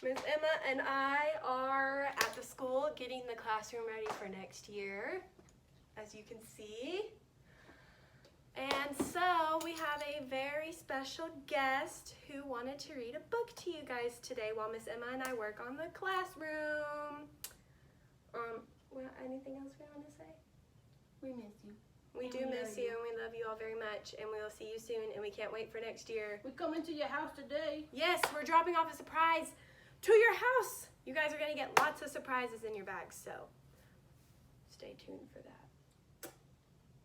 Miss Emma and I are at the school getting the classroom ready for next year, as you can see. And so we have a very special guest who wanted to read a book to you guys today while Miss Emma and I work on the classroom. Anything else we want to say? We miss you. We do miss you, and we love you all very much, and we'll see you soon, and we can't wait for next year. We're coming to your house today. Yes, we're dropping off a surprise to your house. You guys are going to get lots of surprises in your bags, so stay tuned for that.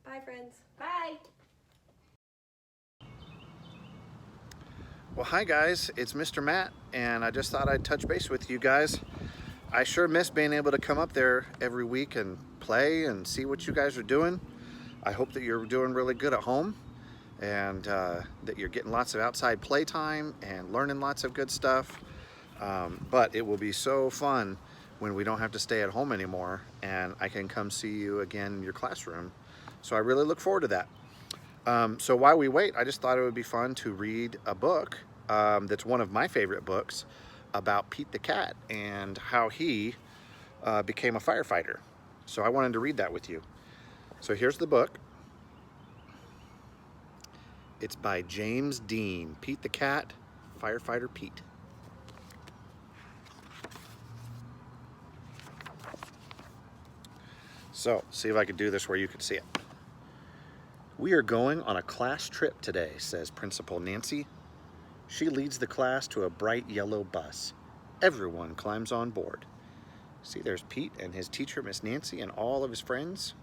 Bye, friends. Bye. Well, hi guys, it's Mr. Matt, and I just thought I'd touch base with you guys. I sure miss being able to come up there every week and play and see what you guys are doing. I hope that you're doing really good at home and that you're getting lots of outside playtime and learning lots of good stuff. But it will be so fun when we don't have to stay at home anymore and I can come see you again in your classroom. So I really look forward to that. So while we wait, I just thought it would be fun to read a book that's one of my favorite books about Pete the cat and how he became a firefighter. So I wanted to read that with you. So here's the book. It's by James Dean, Pete the Cat, Firefighter Pete. So, see if I can do this where you can see it. We are going on a class trip today, says Principal Nancy. She leads the class to a bright yellow bus. Everyone climbs on board. See, there's Pete and his teacher, Miss Nancy, and all of his friends.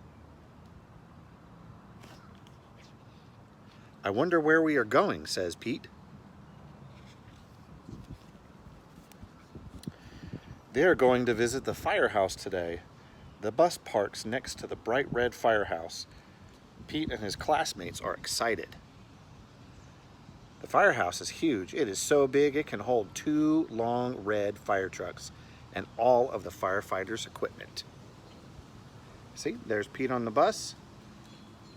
I wonder where we are going, says Pete. They are going to visit the firehouse today. The bus parks next to the bright red firehouse. Pete and his classmates are excited. The firehouse is huge. It is so big it can hold 2 long red fire trucks and all of the firefighters' equipment. See, there's Pete on the bus,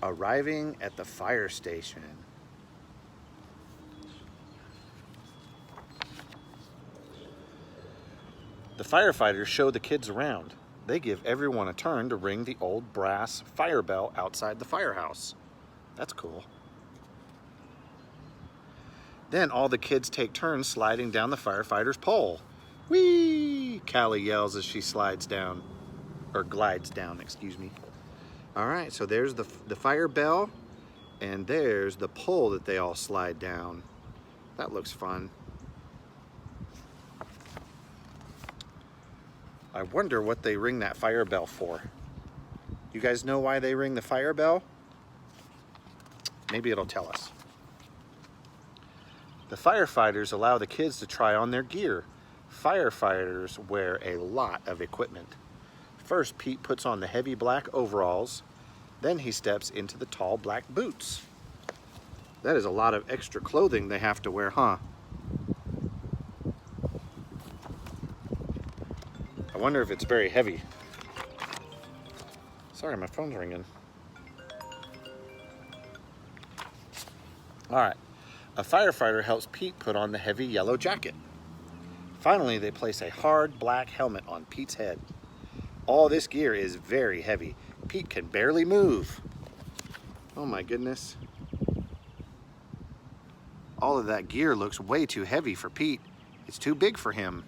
arriving at the fire station. The firefighters show the kids around. They give everyone a turn to ring the old brass fire bell outside the firehouse. That's cool. Then all the kids take turns sliding down the firefighter's pole. Whee! Callie yells as she slides down, or glides down, excuse me. All right, so there's the fire bell, and there's the pole that they all slide down. That looks fun. I wonder what they ring that fire bell for. You guys know why they ring the fire bell? Maybe it'll tell us. The firefighters allow the kids to try on their gear. Firefighters wear a lot of equipment. First, Pete puts on the heavy black overalls. Then he steps into the tall black boots. That is a lot of extra clothing they have to wear, huh? I wonder if it's very heavy. Sorry, my phone's ringing. All right. A firefighter helps Pete put on the heavy yellow jacket. Finally, they place a hard black helmet on Pete's head. All this gear is very heavy. Pete can barely move. Oh my goodness. All of that gear looks way too heavy for Pete. It's too big for him.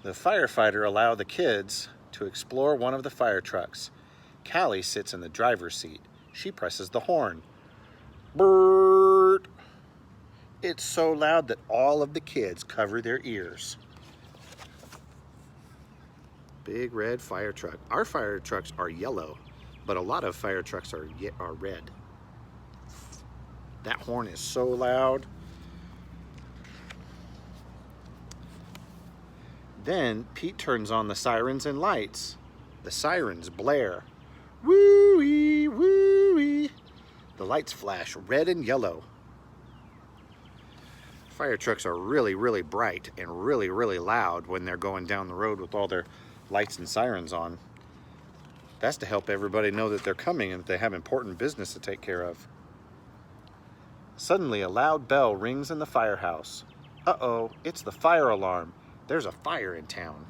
The firefighter allowed the kids to explore one of the fire trucks. Callie sits in the driver's seat. She presses the horn. Brrrt! It's so loud that all of the kids cover their ears. Big red fire truck. Our fire trucks are yellow, but a lot of fire trucks are red. That horn is so loud. Then Pete turns on the sirens and lights. The sirens blare. Woo-wee, woo-wee. The lights flash red and yellow. Fire trucks are really, really bright and really, really loud when they're going down the road with all their lights and sirens on. That's to help everybody know that they're coming and that they have important business to take care of. Suddenly, a loud bell rings in the firehouse. Uh-oh, it's the fire alarm. There's a fire in town.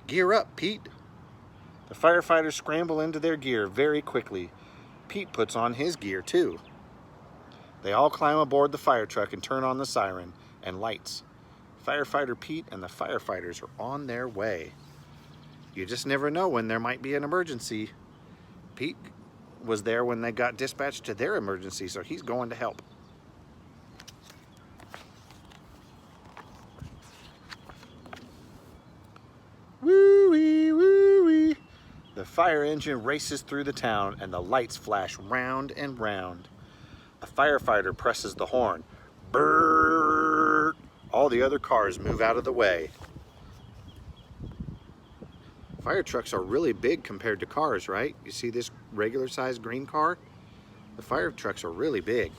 Gear up, Pete. The firefighters scramble into their gear very quickly. Pete puts on his gear too. They all climb aboard the fire truck and turn on the siren and lights. Firefighter Pete and the firefighters are on their way. You just never know when there might be an emergency. Pete was there when they got dispatched to their emergency, so he's going to help. Woo-wee, woo-wee. The fire engine races through the town and the lights flash round and round. A firefighter presses the horn. Brrrr! All the other cars move out of the way. Fire trucks are really big compared to cars, right? You see this regular sized green car? The fire trucks are really big.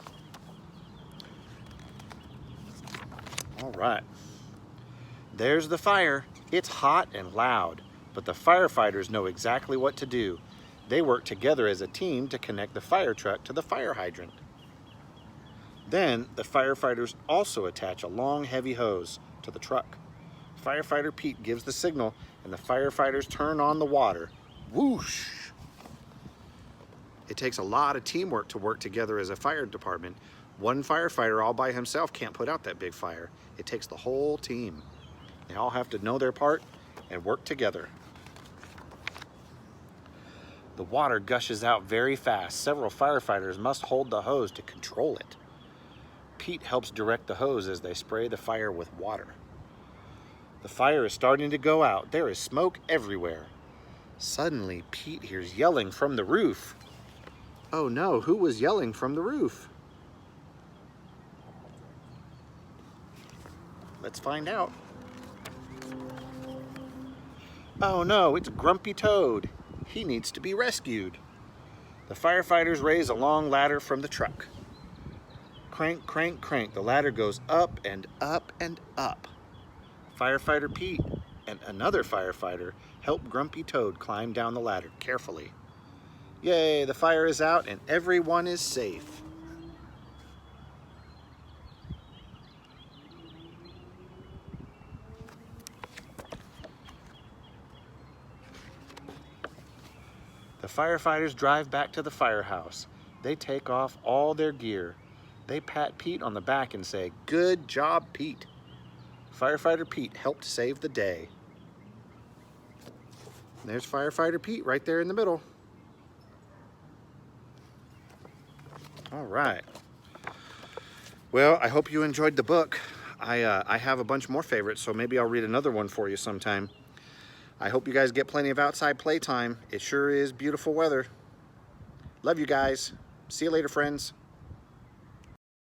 All right. There's the fire. It's hot and loud, but the firefighters know exactly what to do. They work together as a team to connect the fire truck to the fire hydrant. Then the firefighters also attach a long, heavy hose to the truck. Firefighter Pete gives the signal and the firefighters turn on the water. Whoosh! It takes a lot of teamwork to work together as a fire department. One firefighter all by himself can't put out that big fire. It takes the whole team. They all have to know their part and work together. The water gushes out very fast. Several firefighters must hold the hose to control it. Pete helps direct the hose as they spray the fire with water. The fire is starting to go out. There is smoke everywhere. Suddenly, Pete hears yelling from the roof. Oh no, who was yelling from the roof? Let's find out. Oh no, it's Grumpy Toad. He needs to be rescued. The firefighters raise a long ladder from the truck. Crank, crank, crank. The ladder goes up and up and up. Firefighter Pete and another firefighter help Grumpy Toad climb down the ladder carefully. Yay, the fire is out and everyone is safe. The firefighters drive back to the firehouse. They take off all their gear. They pat Pete on the back and say, "Good job, Pete." Firefighter Pete helped save the day. And there's Firefighter Pete right there in the middle. All right. Well, I hope you enjoyed the book. I have a bunch more favorites, so maybe I'll read another one for you sometime. I hope you guys get plenty of outside playtime. It sure is beautiful weather. Love you guys. See you later, friends.